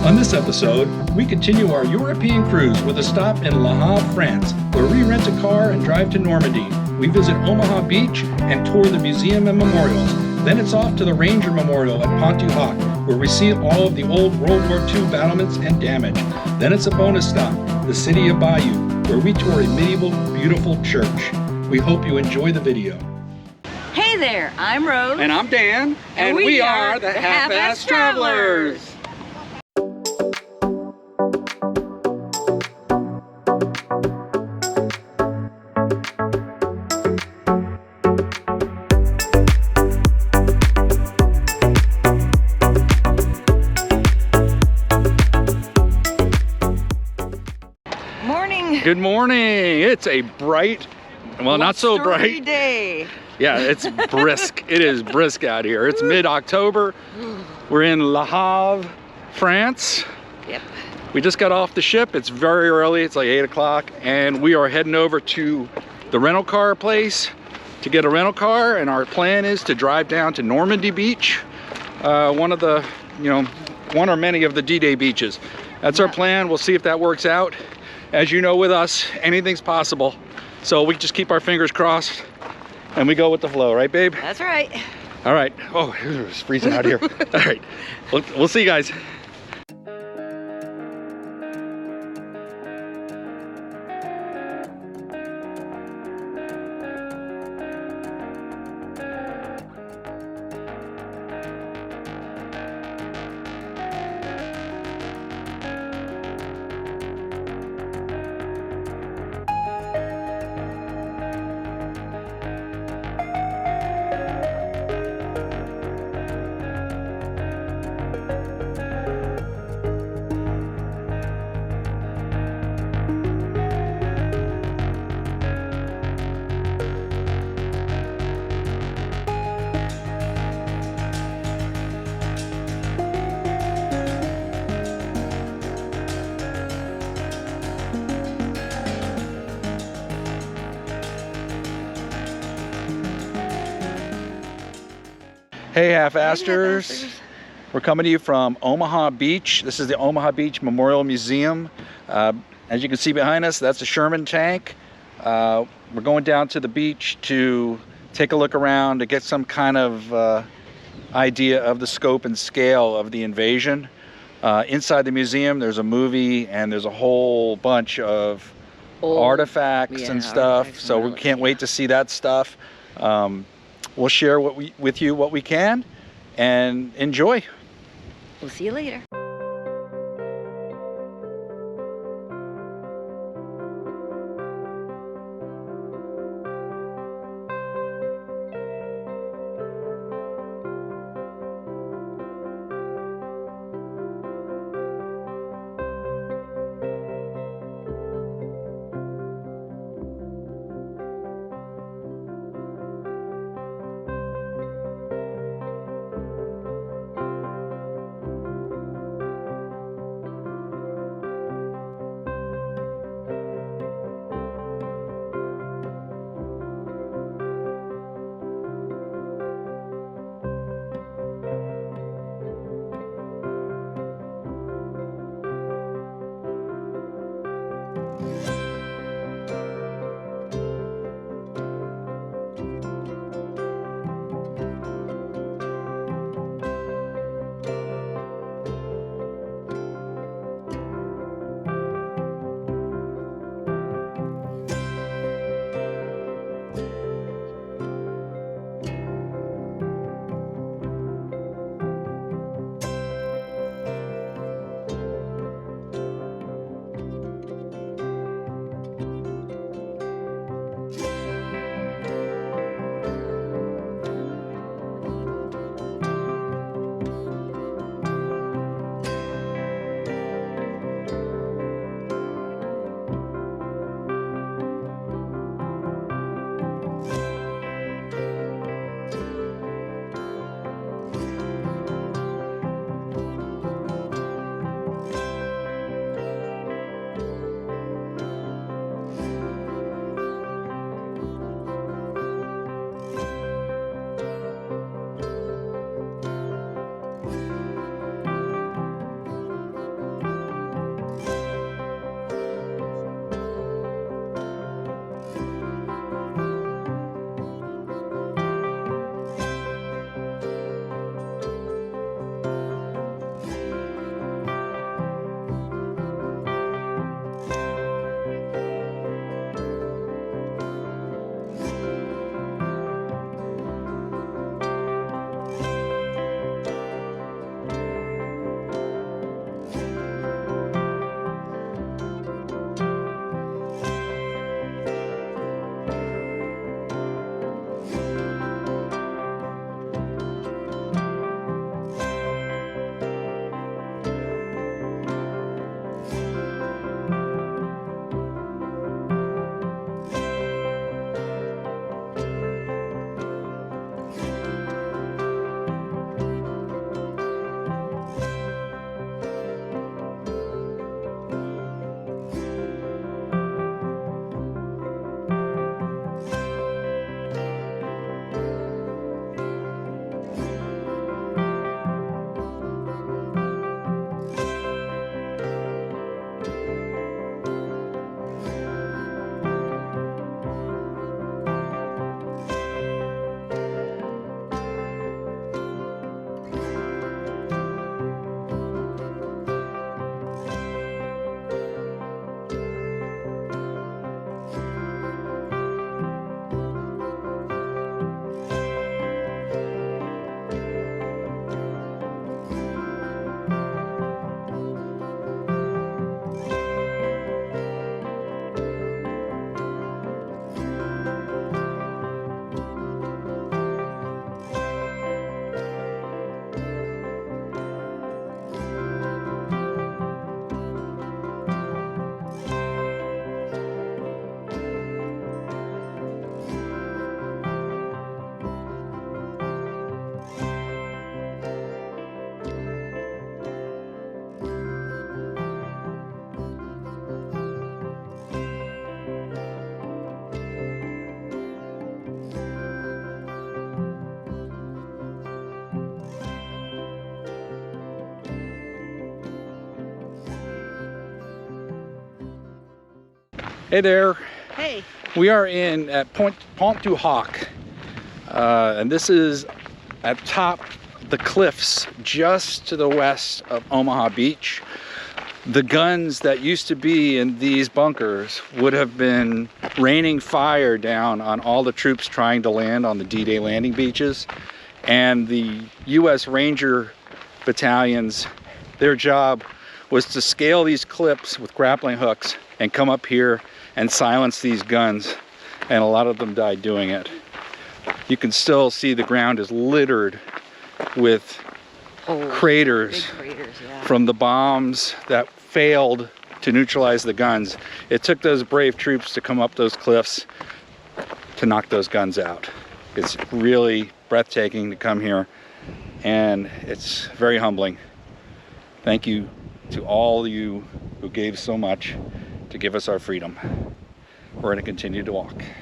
On this episode, we continue our European cruise with a stop in Le Havre, France, where we rent a car and drive to Normandy. We visit Omaha Beach and tour the museum and memorials. Then it's off to the Ranger Memorial at Pointe, where we see all of the old World War II battlements and damage. Then it's a bonus stop, the city of Bayeux, where we tour a medieval, beautiful church. We hope you enjoy the video. Hey there, I'm Rose. And I'm Dan. And we are the Half-Ass Travelers. Good morning. It's a bright, well, not so bright day. Yeah, it's brisk. It is brisk out here. It's mid-October. We're in Le Havre, France. Yep. We just got off the ship. It's very early. It's like 8 o'clock, and we are heading over to the rental car place to get a rental car. And our plan is to drive down to Normandy Beach, one of the, one or many of the D-Day beaches. That's our plan. We'll see if that works out. As you know, with us, anything's possible. So we just keep our fingers crossed and we go with the flow, right, babe? That's right. All right. Oh, it's freezing out here. All right. We'll see you guys. Hey, half-asters. We're coming to you from Omaha Beach. This is the Omaha Beach Memorial Museum. As you can see behind us, that's a Sherman tank. We're going down to the beach to take a look around to get some kind of idea of the scope and scale of the invasion. Inside the museum, there's a movie and there's a whole bunch of artifacts and stuff. So we can't wait to see that stuff. We'll share with you what we can, and enjoy. We'll see you later. Hey there. Hey. We are at Pointe du Hoc, and this is at top the cliffs just to the west of Omaha Beach. The guns that used to be in these bunkers would have been raining fire down on all the troops trying to land on the D-Day landing beaches, and the U.S. Ranger battalions, their job was to scale these cliffs with grappling hooks and come up here and silence these guns, and a lot of them died doing it. You can still see the ground is littered with craters, Big craters, yeah. from the bombs that failed to neutralize the guns. It took those brave troops to come up those cliffs to knock those guns out. It's really breathtaking to come here, and it's very humbling. Thank you to all you who gave so much to give us our freedom. We're going to continue to walk. Okay.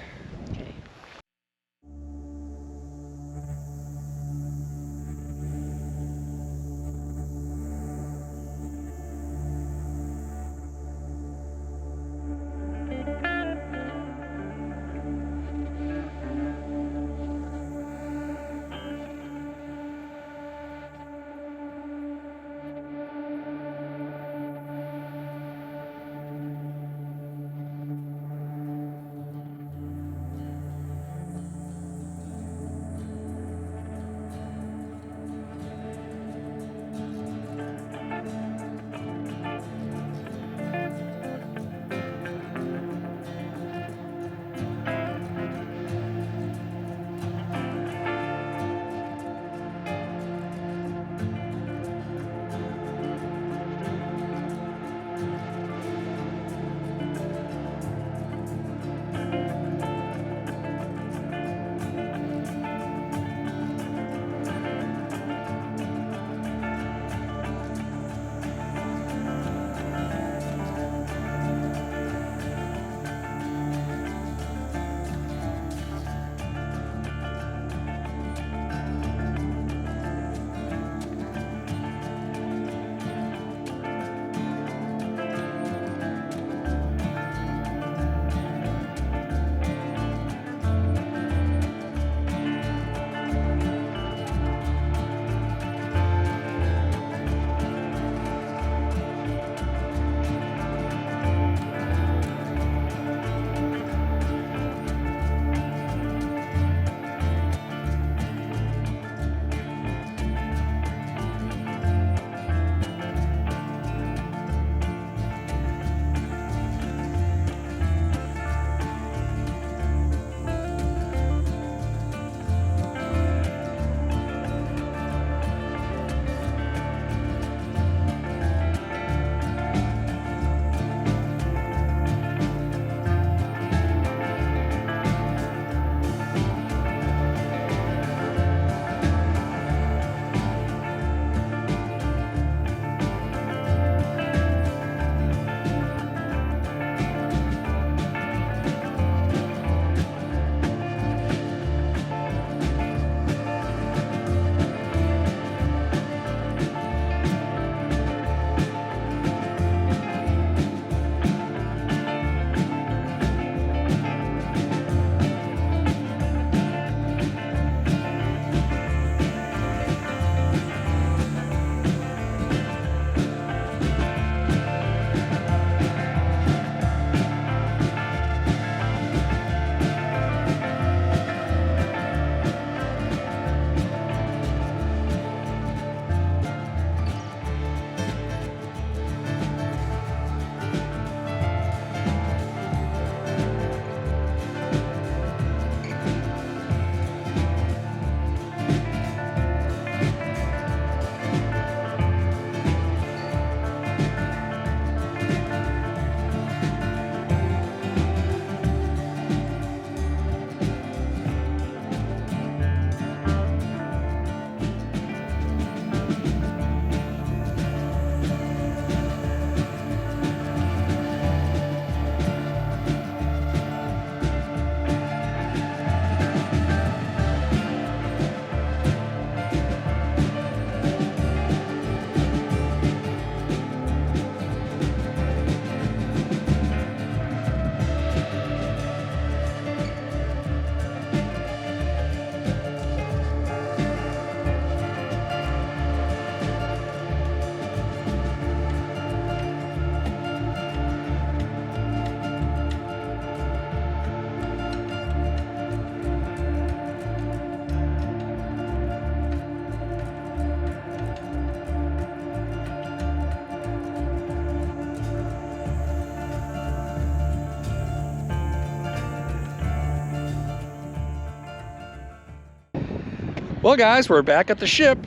Well, guys, we're back at the ship.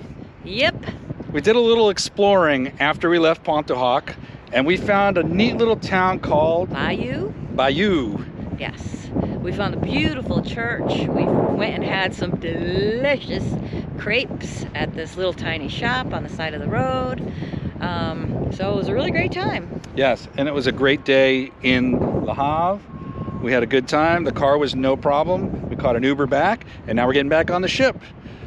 Yep. We did a little exploring after we left Pointe, and we found a neat little town called Bayeux? Bayeux. Yes. We found a beautiful church. We went and had some delicious crepes at this little tiny shop on the side of the road. So it was a really great time. Yes, and it was a great day in Le Havre. We had a good time. The car was no problem. We caught an Uber back, and now we're getting back on the ship.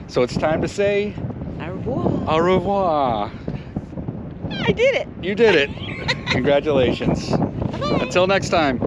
So it's time to say Au revoir. au revoir. I did it. You did it. Congratulations. Bye-bye. Until next time.